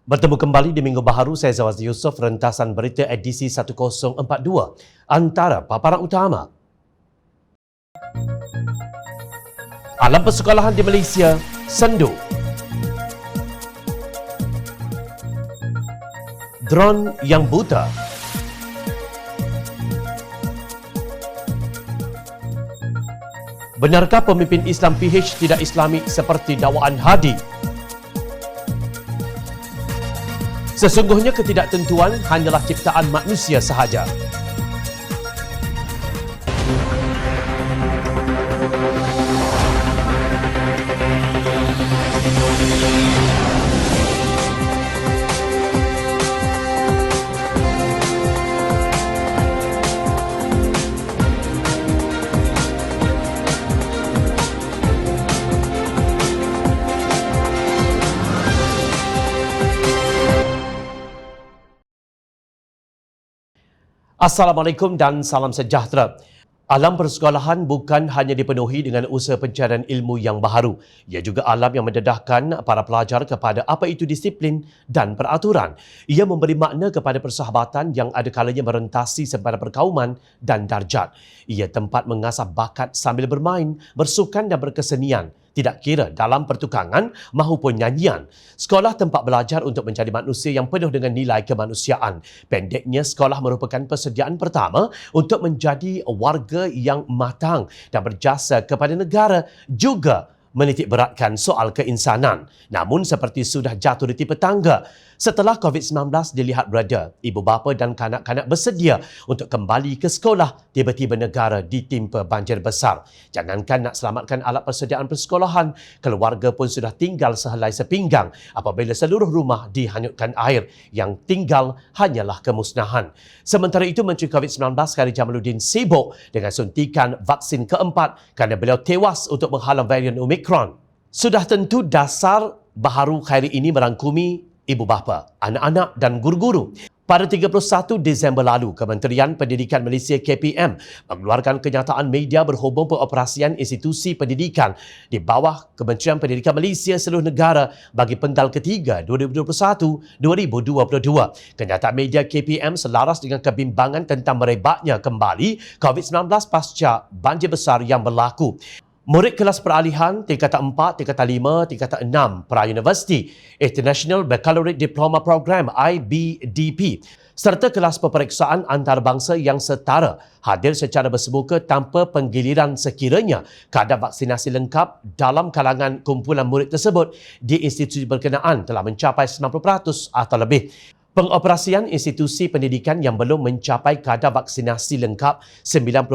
Bertemu kembali di Minggu Baharu, saya Zawaz Yusof, rentasan berita edisi 1042. Antara paparan utama. Alam persekolahan di Malaysia sendu. Drone yang buta. Benarkah pemimpin Islam PH tidak Islami seperti dakwaan Hadi? Sesungguhnya ketidaktentuan hanyalah ciptaan manusia sahaja. Assalamualaikum dan salam sejahtera. Alam persekolahan bukan hanya dipenuhi dengan usaha pencarian ilmu yang baharu. Ia juga alam yang mendedahkan para pelajar kepada apa itu disiplin dan peraturan. Ia memberi makna kepada persahabatan yang ada kalanya merentasi sepada perkauman dan darjat. Ia tempat mengasah bakat sambil bermain, bersukan dan berkesenian. Tidak kira dalam pertukangan maupun nyanyian. Sekolah tempat belajar untuk menjadi manusia yang penuh dengan nilai kemanusiaan. Pendeknya, sekolah merupakan persediaan pertama untuk menjadi warga yang matang dan berjasa kepada negara, juga menitik beratkan soal keinsanan. Namun seperti sudah jatuh di tipe tangga, setelah COVID-19 dilihat berada, ibu bapa dan kanak-kanak bersedia untuk kembali ke sekolah, tiba-tiba negara ditimpa banjir besar. Jangankan nak selamatkan alat persediaan persekolahan, keluarga pun sudah tinggal sehelai sepinggang apabila seluruh rumah dihanyutkan air. Yang tinggal hanyalah kemusnahan. Sementara itu, Menteri COVID-19 Khairy Jamaluddin sibuk dengan suntikan vaksin keempat kerana beliau tewas untuk menghalang varian Omicron. Sudah tentu dasar baharu Khairy ini merangkumi ibu bapa, anak-anak dan guru-guru. Pada 31 Disember lalu, Kementerian Pendidikan Malaysia KPM mengeluarkan kenyataan media berhubung pengoperasian institusi pendidikan di bawah Kementerian Pendidikan Malaysia seluruh negara bagi penggal ketiga 2021-2022. Kenyataan media KPM selaras dengan kebimbangan tentang merebaknya kembali COVID-19 pasca banjir besar yang berlaku. Murid kelas peralihan tingkatan 4, tingkatan 5, tingkatan 6 pra-universiti International Baccalaureate Diploma Program IBDP serta kelas peperiksaan antarabangsa yang setara hadir secara bersemuka tanpa penggiliran sekiranya kadar vaksinasi lengkap dalam kalangan kumpulan murid tersebut di institusi berkenaan telah mencapai 90% atau lebih. Pengoperasian institusi pendidikan yang belum mencapai kadar vaksinasi lengkap 90%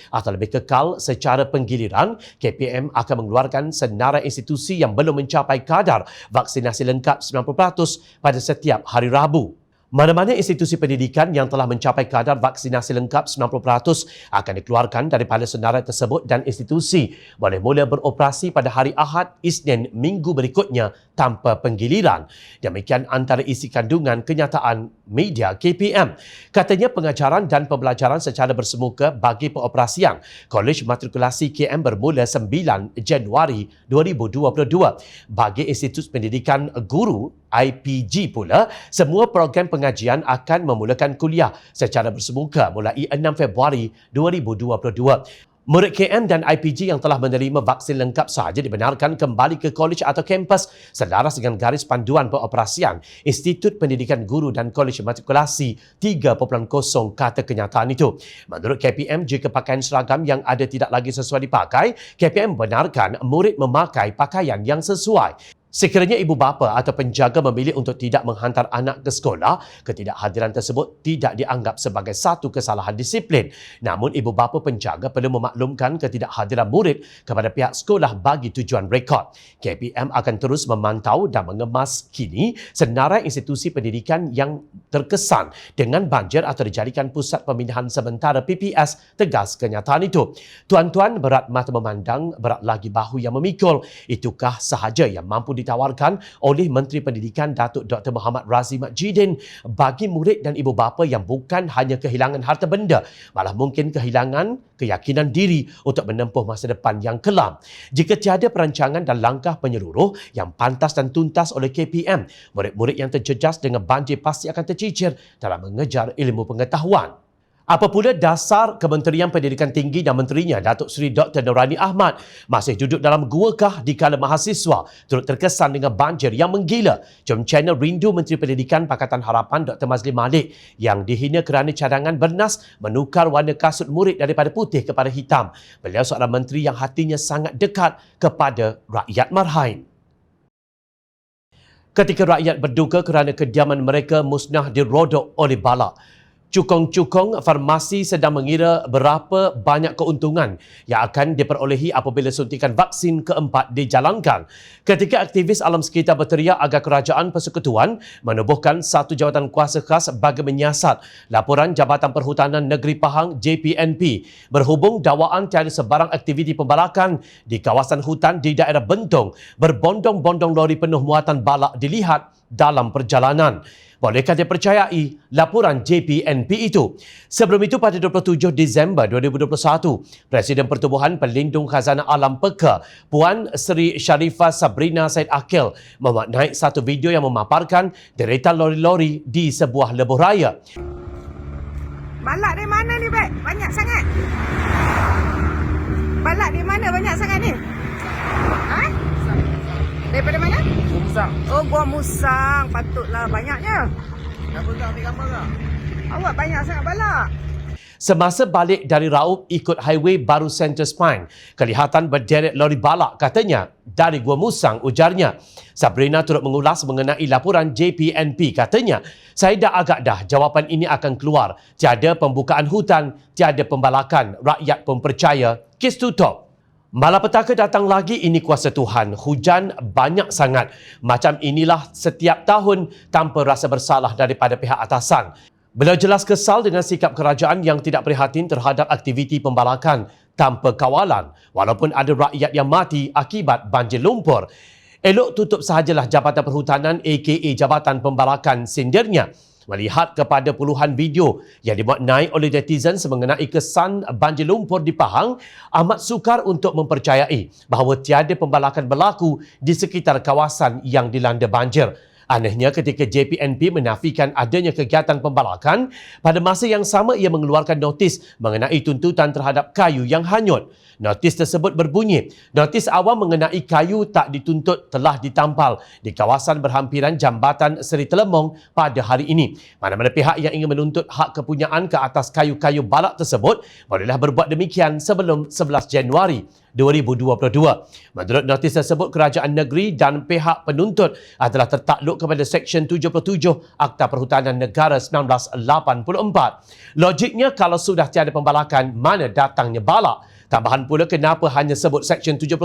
atau lebih kekal secara penggiliran, KPM akan mengeluarkan senarai institusi yang belum mencapai kadar vaksinasi lengkap 90% pada setiap hari Rabu. Mana-mana institusi pendidikan yang telah mencapai kadar vaksinasi lengkap 90% akan dikeluarkan daripada senarai tersebut dan institusi boleh mula beroperasi pada hari Ahad, Isnin, minggu berikutnya tanpa penggiliran. Demikian antara isi kandungan kenyataan media KPM. Katanya pengajaran dan pembelajaran secara bersemuka bagi pengoperasian Kolej Matrikulasi KM bermula 9 Januari 2022. Bagi Institut Pendidikan Guru IPG pula, semua program pengajian akan memulakan kuliah secara bersemuka mulai 6 Februari 2022. Murid KM dan IPG yang telah menerima vaksin lengkap sahaja dibenarkan kembali ke kolej atau kampus selaras dengan garis panduan pengoperasian Institut Pendidikan Guru dan Kolej Matrikulasi 3.0 kata kenyataan itu. Menurut KPM, jika pakaian seragam yang ada tidak lagi sesuai dipakai, KPM benarkan murid memakai pakaian yang sesuai. Sekiranya ibu bapa atau penjaga memilih untuk tidak menghantar anak ke sekolah, ketidakhadiran tersebut tidak dianggap sebagai satu kesalahan disiplin. Namun, ibu bapa penjaga perlu memaklumkan ketidakhadiran murid kepada pihak sekolah bagi tujuan rekod. KPM akan terus memantau dan mengemas kini senarai institusi pendidikan yang terkesan dengan banjir atau dijadikan pusat pemindahan sementara PPS, tegas kenyataan itu. Tuan-tuan, berat mata memandang, berat lagi bahu yang memikul. Itukah sahaja yang mampu ditawarkan oleh Menteri Pendidikan Datuk Dr. Muhammad Razif Mat Jidin bagi murid dan ibu bapa yang bukan hanya kehilangan harta benda, malah mungkin kehilangan keyakinan diri untuk menempuh masa depan yang kelam. Jika tiada perancangan dan langkah penyeluruh yang pantas dan tuntas oleh KPM, murid-murid yang terjejas dengan banjir pasti akan tercicir dalam mengejar ilmu pengetahuan. Apa pula dasar Kementerian Pendidikan Tinggi dan Menterinya Datuk Seri Dr. Norani Ahmad masih duduk dalam guakah dikala mahasiswa turut terkesan dengan banjir yang menggila? Jom channel rindu Menteri Pendidikan Pakatan Harapan Dr. Mazli Malik yang dihina kerana cadangan bernas menukar warna kasut murid daripada putih kepada hitam. Beliau seorang menteri yang hatinya sangat dekat kepada rakyat marhain. Ketika rakyat berduka kerana kediaman mereka musnah dirodok oleh bala, cukong-cukong farmasi sedang mengira berapa banyak keuntungan yang akan diperolehi apabila suntikan vaksin keempat dijalankan. Ketika aktivis alam sekitar berteriak agar Kerajaan Persekutuan menubuhkan satu jawatan kuasa khas bagi menyiasat laporan Jabatan Perhutanan Negeri Pahang JPNP berhubung dakwaan tiada sebarang aktiviti pembalakan di kawasan hutan di daerah Bentong, berbondong-bondong lori penuh muatan balak dilihat dalam perjalanan. Bolehkah dipercayai laporan JPNP itu? Sebelum itu, pada 27 Disember 2021, Presiden Pertubuhan Pelindung Khazanah Alam PEKA, Puan Seri Sharifah Sabrina Said Akil, memuat naik satu video yang memaparkan deretan lori-lori di sebuah lebuh raya. Balak dari mana ni, Bek? Banyak sangat. Balak di mana banyak sangat ni? Ha? Daripada mana? Gua Musang. Oh, Gua Musang. Patutlah banyaknya. Kenapa tak ambil gambar tak? Awak banyak sangat balak. Semasa balik dari Raub ikut highway baru Center Spine, kelihatan berderet lori balak katanya dari Gua Musang, ujarnya. Sabrina turut mengulas mengenai laporan JPNP, katanya, saya dah agak dah jawapan ini akan keluar. Tiada pembukaan hutan, tiada pembalakan, rakyat pun percaya, kes tutup. Malapetaka datang lagi, ini kuasa Tuhan. Hujan banyak sangat. Macam inilah setiap tahun tanpa rasa bersalah daripada pihak atasan. Beliau jelas kesal dengan sikap kerajaan yang tidak prihatin terhadap aktiviti pembalakan tanpa kawalan walaupun ada rakyat yang mati akibat banjir lumpur. Elok tutup sahajalah Jabatan Perhutanan aka Jabatan Pembalakan, sindirnya. Melihat kepada puluhan video yang dibuat naik oleh netizen mengenai kesan banjir lumpur di Pahang, amat sukar untuk mempercayai bahawa tiada pembalakan berlaku di sekitar kawasan yang dilanda banjir. Anehnya, ketika JPNP menafikan adanya kegiatan pembalakan, pada masa yang sama ia mengeluarkan notis mengenai tuntutan terhadap kayu yang hanyut. Notis tersebut berbunyi, notis awam mengenai kayu tak dituntut telah ditampal di kawasan berhampiran Jambatan Seri Telemong pada hari ini. Mana-mana pihak yang ingin menuntut hak kepunyaan ke atas kayu-kayu balak tersebut bolehlah berbuat demikian sebelum 11 Januari 2022. Menurut notis tersebut, kerajaan negeri dan pihak penuntut adalah tertakluk kepada Seksyen 77 Akta Perhutanan Negara 1984. Logiknya, kalau sudah tiada pembalakan, mana datangnya balak? Tambahan pula, kenapa hanya sebut Seksyen 77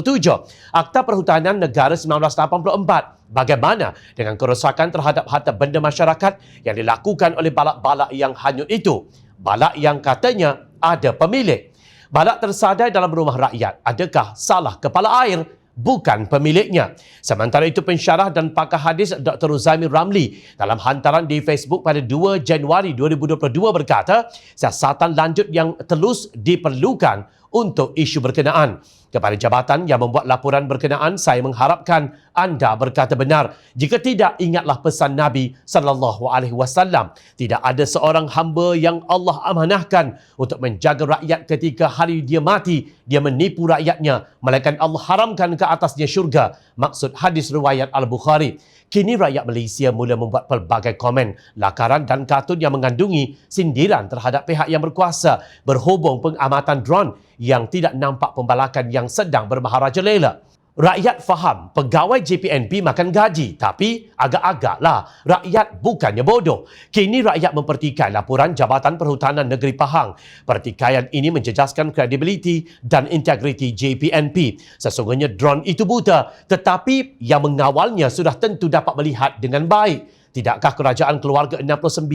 Akta Perhutanan Negara 1984? Bagaimana dengan kerosakan terhadap harta benda masyarakat yang dilakukan oleh balak-balak yang hanyut itu? Balak yang katanya ada pemilik. Balak tersadai dalam rumah rakyat. Adakah salah kepala air? Bukan pemiliknya. Sementara itu, pensyarah dan pakar hadis Dr. Ruzaimi Ramli dalam hantaran di Facebook pada 2 Januari 2022 berkata, siasatan lanjut yang telus diperlukan untuk isu berkenaan. Kepada jabatan yang membuat laporan berkenaan, saya mengharapkan anda berkata benar. Jika tidak, ingatlah pesan Nabi SAW. Tidak ada seorang hamba yang Allah amanahkan untuk menjaga rakyat ketika hari dia mati, dia menipu rakyatnya, melainkan Allah haramkan ke atasnya syurga. Maksud hadis riwayat Al-Bukhari. Kini rakyat Malaysia mula membuat pelbagai komen, lakaran dan kartun yang mengandungi sindiran terhadap pihak yang berkuasa berhubung pengamatan drone yang tidak nampak pembalakan yang sedang bermaharajalela. Rakyat faham pegawai JPNP makan gaji, tapi agak-agaklah rakyat bukannya bodoh. Kini rakyat mempertikai laporan Jabatan Perhutanan Negeri Pahang. Pertikaian ini menjejaskan kredibiliti dan integriti JPNP. Sesungguhnya drone itu buta, tetapi yang mengawalnya sudah tentu dapat melihat dengan baik. Tidakkah kerajaan keluarga 69,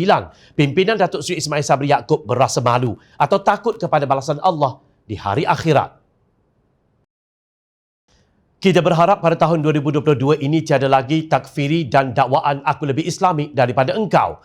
pimpinan Datuk Seri Ismail Sabri Yaakob berasa malu atau takut kepada balasan Allah di hari akhirat? Kita berharap pada tahun 2022 ini tiada lagi takfiri dan dakwaan aku lebih Islamik daripada engkau.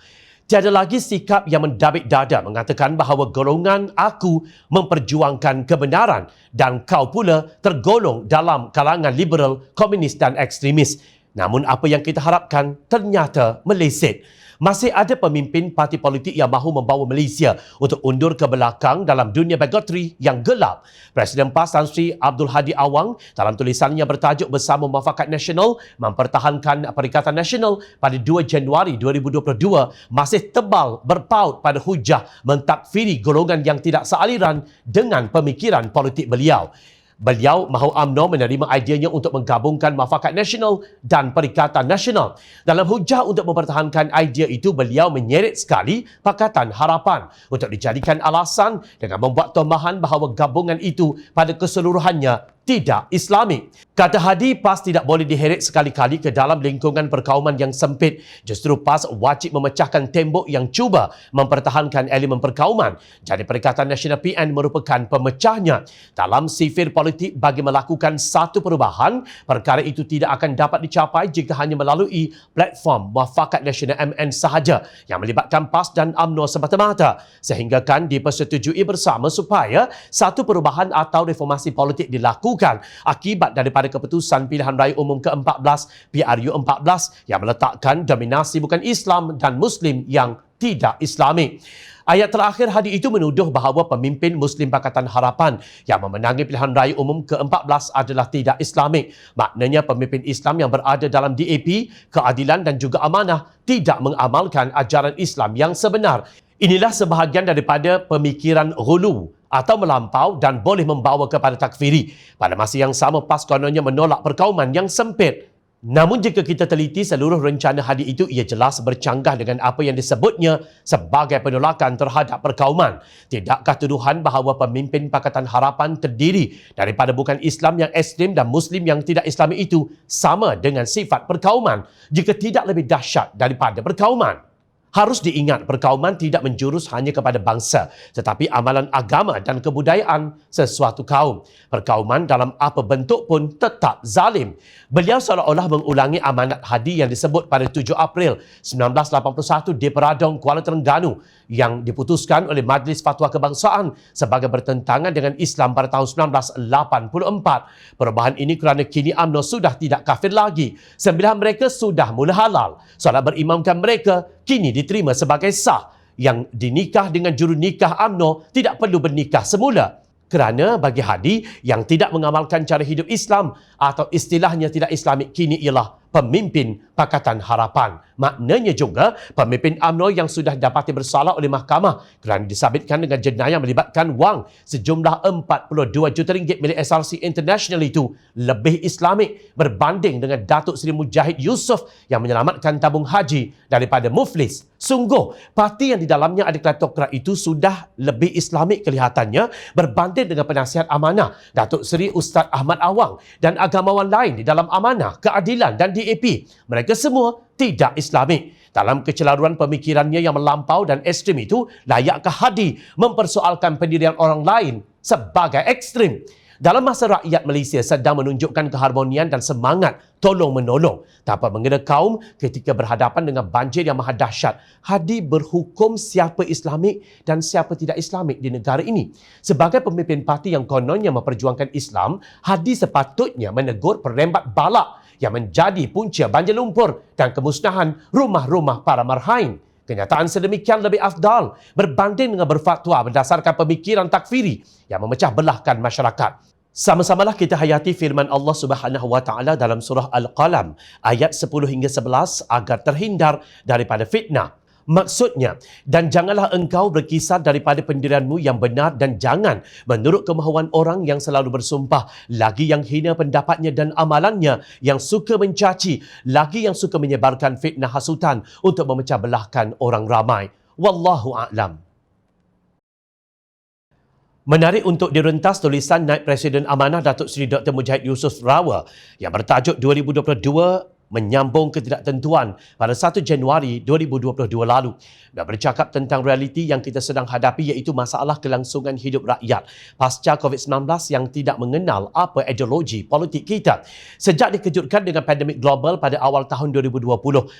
Tiada lagi sikap yang mendabik dada mengatakan bahawa golongan aku memperjuangkan kebenaran dan kau pula tergolong dalam kalangan liberal, komunis dan ekstremis. Namun apa yang kita harapkan ternyata meleset. Masih ada pemimpin parti politik yang mahu membawa Malaysia untuk undur ke belakang dalam dunia bigotry yang gelap. Presiden PAS Tan Sri Abdul Hadi Awang dalam tulisannya bertajuk Bersama Muafakat Nasional mempertahankan Perikatan Nasional pada 2 Januari 2022 masih tebal berpaut pada hujah mentakfiri golongan yang tidak sealiran dengan pemikiran politik beliau. Beliau mahu UMNO menerima ideanya untuk menggabungkan Muafakat Nasional dan Perikatan Nasional. Dalam hujah untuk mempertahankan idea itu, beliau menyeret sekali Pakatan Harapan untuk dijadikan alasan dengan membuat tomahan bahawa gabungan itu pada keseluruhannya tidak Islamik. Kata Hadi, PAS tidak boleh diheret sekali-kali ke dalam lingkungan perkauman yang sempit. Justru PAS wajib memecahkan tembok yang cuba mempertahankan elemen perkauman. Jadi Perikatan Nasional PN merupakan pemecahnya. Dalam sifir politik bagi melakukan satu perubahan, perkara itu tidak akan dapat dicapai jika hanya melalui platform Muafakat Nasional MN sahaja yang melibatkan PAS dan UMNO semata-mata. Sehinggakan dipersetujui bersama supaya satu perubahan atau reformasi politik dilakukan akibat daripada keputusan Pilihan Raya Umum ke-14 PRU 14 yang meletakkan dominasi bukan Islam dan Muslim yang tidak Islamik. Ayat terakhir Hadi itu menuduh bahawa pemimpin Muslim Pakatan Harapan yang memenangi Pilihan Raya Umum ke-14 adalah tidak Islamik. Maknanya pemimpin Islam yang berada dalam DAP, keadilan dan juga amanah tidak mengamalkan ajaran Islam yang sebenar. Inilah sebahagian daripada pemikiran ghulu atau melampau dan boleh membawa kepada takfiri. Pada masa yang sama, PAS kononnya menolak perkauman yang sempit. Namun jika kita teliti seluruh rencana Hadi itu, ia jelas bercanggah dengan apa yang disebutnya sebagai penolakan terhadap perkauman. Tidakkah tuduhan bahawa pemimpin Pakatan Harapan terdiri daripada bukan Islam yang ekstrim dan Muslim yang tidak Islami itu sama dengan sifat perkauman, jika tidak lebih dahsyat daripada perkauman? Harus diingat, perkauman tidak menjurus hanya kepada bangsa, tetapi amalan agama dan kebudayaan sesuatu kaum. Perkauman dalam apa bentuk pun tetap zalim. Beliau seolah-olah mengulangi amanat Hadi yang disebut pada 7 April 1981 di Peradong, Kuala Terengganu yang diputuskan oleh Majlis Fatwa Kebangsaan sebagai bertentangan dengan Islam pada tahun 1984. Perubahan ini kerana kini UMNO sudah tidak kafir lagi. 9 mereka sudah mula halal. Solat berimamkan mereka kini diterima sebagai sah. Yang dinikah dengan juru nikah UMNO tidak perlu bernikah semula. Kerana bagi Hadi, yang tidak mengamalkan cara hidup Islam atau istilahnya tidak Islamik kini ialah pemimpin Pakatan Harapan. Maknanya juga pemimpin UMNO yang sudah dapati bersalah oleh mahkamah kerana disabitkan dengan jenayah melibatkan wang sejumlah 42 juta ringgit milik SRC International itu lebih Islamik berbanding dengan Datuk Seri Mujahid Yusof yang menyelamatkan tabung haji daripada muflis. Sungguh, parti yang di dalamnya ada kleptokrat itu sudah lebih Islamik kelihatannya berbanding dengan penasihat amanah Datuk Seri Ustaz Ahmad Awang dan agamawan lain di dalam amanah, keadilan dan DAP. Mereka semua tidak Islamik. Dalam kecelaruan pemikirannya yang melampau dan ekstrim itu, layakkah Hadi mempersoalkan pendirian orang lain sebagai ekstrim? Dalam masa rakyat Malaysia sedang menunjukkan keharmonian dan semangat tolong-menolong tanpa mengira kaum ketika berhadapan dengan banjir yang maha dahsyat, Hadi berhukum siapa Islamik dan siapa tidak Islamik di negara ini. Sebagai pemimpin parti yang kononnya memperjuangkan Islam, Hadi sepatutnya menegur perembat balak yang menjadi punca banjir lumpur dan kemusnahan rumah-rumah para marhain. Kenyataan sedemikian lebih afdal berbanding dengan berfatwa berdasarkan pemikiran takfiri yang memecah belahkan masyarakat. Sama-samalah kita hayati firman Allah Subhanahu Wa Taala dalam surah Al-Qalam ayat 10 hingga 11 agar terhindar daripada fitnah. Maksudnya, dan janganlah engkau berkisar daripada pendirianmu yang benar dan jangan menurut kemahuan orang yang selalu bersumpah, lagi yang hina pendapatnya dan amalannya, yang suka mencaci, lagi yang suka menyebarkan fitnah hasutan untuk memecah belahkan orang ramai. Wallahu a'lam. Menarik untuk direntas tulisan Naib Presiden Amanah Datuk Seri Dr. Mujahid Yusof Rawa yang bertajuk 2022 menyambung ketidaktentuan pada 1 Januari 2022 lalu. Dan bercakap tentang realiti yang kita sedang hadapi iaitu masalah kelangsungan hidup rakyat pasca COVID-19 yang tidak mengenal apa ideologi politik kita. Sejak dikejutkan dengan pandemik global pada awal tahun 2020,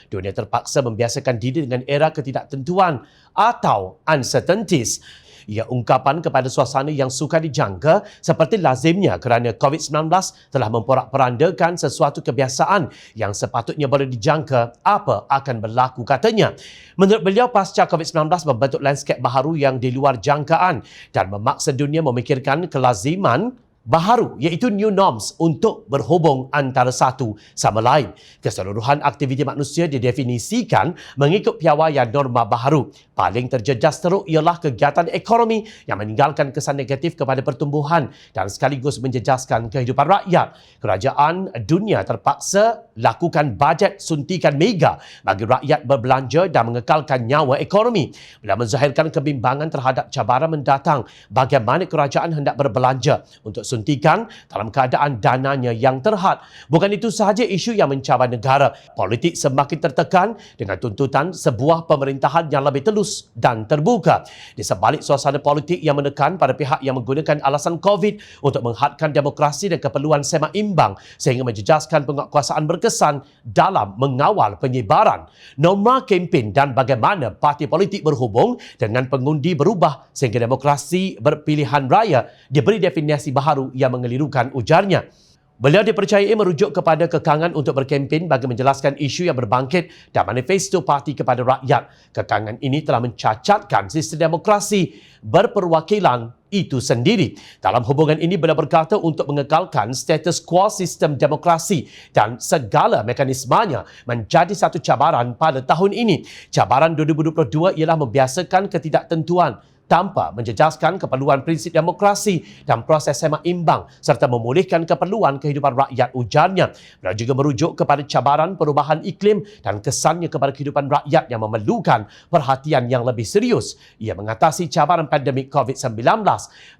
dunia terpaksa membiasakan diri dengan era ketidaktentuan atau uncertainties. Ia ungkapan kepada suasana yang sukar dijangka seperti lazimnya kerana COVID-19 telah memporak-porandakan sesuatu kebiasaan yang sepatutnya boleh dijangka apa akan berlaku, katanya. Menurut beliau, pasca COVID-19 membentuk lanskap baharu yang di luar jangkaan dan memaksa dunia memikirkan kelaziman baharu iaitu new norms untuk berhubung antara satu sama lain. Keseluruhan aktiviti manusia didefinisikan mengikut piawaian norma baharu. Paling terjejas teruk ialah kegiatan ekonomi yang meninggalkan kesan negatif kepada pertumbuhan dan sekaligus menjejaskan kehidupan rakyat. Kerajaan dunia terpaksa lakukan bajet suntikan mega bagi rakyat berbelanja dan mengekalkan nyawa ekonomi. Bila menzahirkan kebimbangan terhadap cabaran mendatang bagaimana kerajaan hendak berbelanja untuk suntikan dalam keadaan dananya yang terhad. Bukan itu sahaja isu yang mencabar negara. Politik semakin tertekan dengan tuntutan sebuah pemerintahan yang lebih telus dan terbuka. Di sebalik suasana politik yang menekan pada pihak yang menggunakan alasan COVID untuk menghadkan demokrasi dan keperluan seimbang sehingga menjejaskan penguatkuasaan berkesan dalam mengawal penyebaran. Norma kempen dan bagaimana parti politik berhubung dengan pengundi berubah sehingga demokrasi berpilihan raya diberi definisi baharu yang mengelirukan, ujarnya. Beliau dipercayai merujuk kepada kekangan untuk berkempen bagi menjelaskan isu yang berbangkit dan manifesto parti kepada rakyat. Kekangan ini telah mencacatkan sistem demokrasi berperwakilan itu sendiri. Dalam hubungan ini, beliau berkata untuk mengekalkan status quo sistem demokrasi dan segala mekanismenya menjadi satu cabaran pada tahun ini. Cabaran 2022 ialah membiasakan ketidaktentuan tanpa menjejaskan keperluan prinsip demokrasi dan proses seimbang serta memulihkan keperluan kehidupan rakyat, ujarnya. Beliau juga merujuk kepada cabaran perubahan iklim dan kesannya kepada kehidupan rakyat yang memerlukan perhatian yang lebih serius. Ia mengatasi cabaran pandemik COVID-19.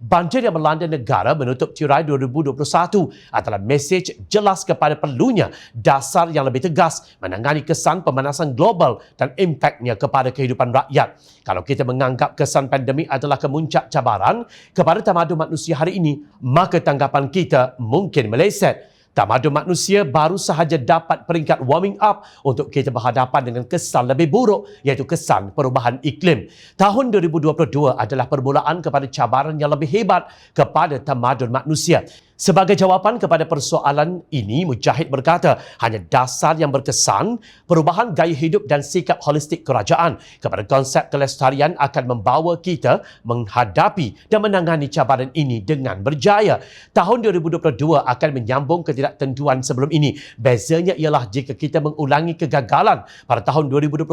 Banjir yang melanda negara menutup tirai 2021 adalah mesej jelas kepada perlunya dasar yang lebih tegas menangani kesan pemanasan global dan impaknya kepada kehidupan rakyat. Kalau kita menganggap kesan pandemik adalah kemuncak cabaran kepada tamadun manusia hari ini, maka tanggapan kita mungkin meleset. Tamadun manusia baru sahaja dapat peringkat warming up untuk kita berhadapan dengan kesan lebih buruk iaitu kesan perubahan iklim. Tahun 2022 adalah permulaan kepada cabaran yang lebih hebat kepada tamadun manusia. Sebagai jawapan kepada persoalan ini, Mujahid berkata, hanya dasar yang berkesan, perubahan gaya hidup dan sikap holistik kerajaan kepada konsep kelestarian akan membawa kita menghadapi dan menangani cabaran ini dengan berjaya. Tahun 2022 akan menyambung ketidaktentuan sebelum ini. Bezanya ialah jika kita mengulangi kegagalan pada tahun 2021,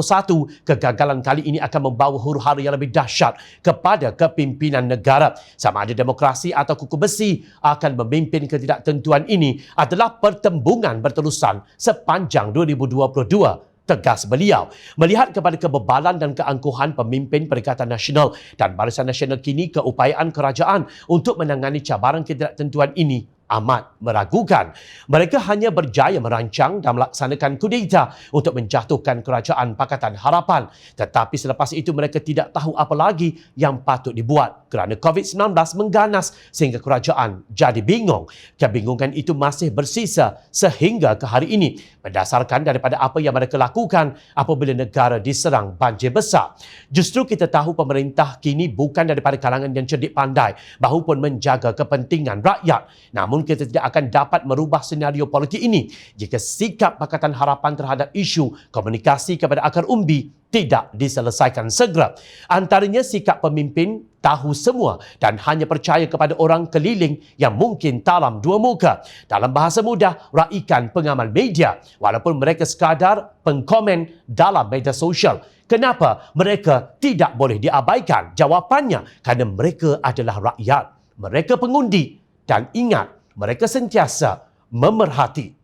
kegagalan kali ini akan membawa huru-hara yang lebih dahsyat kepada kepimpinan negara. Sama ada demokrasi atau kuku besi akan memimpin ketidaktentuan ini adalah pertembungan berterusan sepanjang 2022, tegas beliau. Melihat kepada kebebalan dan keangkuhan pemimpin Perikatan Nasional dan Barisan Nasional kini, keupayaan kerajaan untuk menangani cabaran ketidaktentuan ini amat meragukan. Mereka hanya berjaya merancang dan melaksanakan kudeta untuk menjatuhkan kerajaan Pakatan Harapan. Tetapi selepas itu mereka tidak tahu apa lagi yang patut dibuat kerana COVID-19 mengganas sehingga kerajaan jadi bingung. Kebingungan itu masih bersisa sehingga ke hari ini berdasarkan daripada apa yang mereka lakukan apabila negara diserang banjir besar. Justru kita tahu pemerintah kini bukan daripada kalangan yang cerdik pandai bahu pun menjaga kepentingan rakyat. Namun kita tidak akan dapat merubah senario politik ini jika sikap Pakatan Harapan terhadap isu komunikasi kepada akar umbi tidak diselesaikan segera. Antaranya sikap pemimpin tahu semua dan hanya percaya kepada orang keliling yang mungkin talam dua muka. Dalam bahasa mudah, raikan pengamal media walaupun mereka sekadar pengkomen dalam media sosial. Kenapa mereka tidak boleh diabaikan? Jawapannya, kerana mereka adalah rakyat. Mereka pengundi dan ingat, mereka sentiasa memerhati.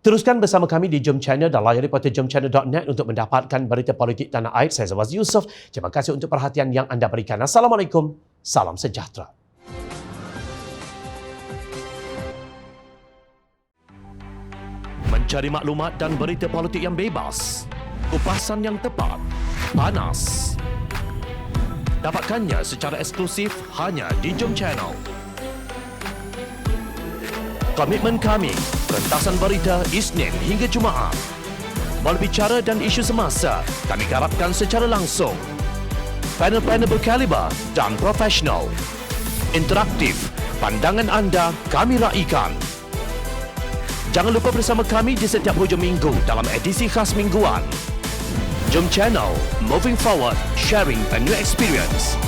Teruskan bersama kami di Jom Channel dan layari portal jomchannel.net untuk mendapatkan berita politik tanah air. Saya Zawaz Yusof. Terima kasih untuk perhatian yang anda berikan. Assalamualaikum. Salam sejahtera. Mencari maklumat dan berita politik yang bebas. Kupasan yang tepat. Panas. Dapatkannya secara eksklusif hanya di Jom Channel. Komitmen kami, pentasan berita Isnin hingga Jumaat. Berbicara dan isu semasa, kami garapkan secara langsung. Panel-panel berkaliber dan profesional. Interaktif, pandangan anda kami raikan. Jangan lupa bersama kami di setiap hujung minggu dalam edisi khas mingguan. Jom Channel, moving forward, sharing a new experience.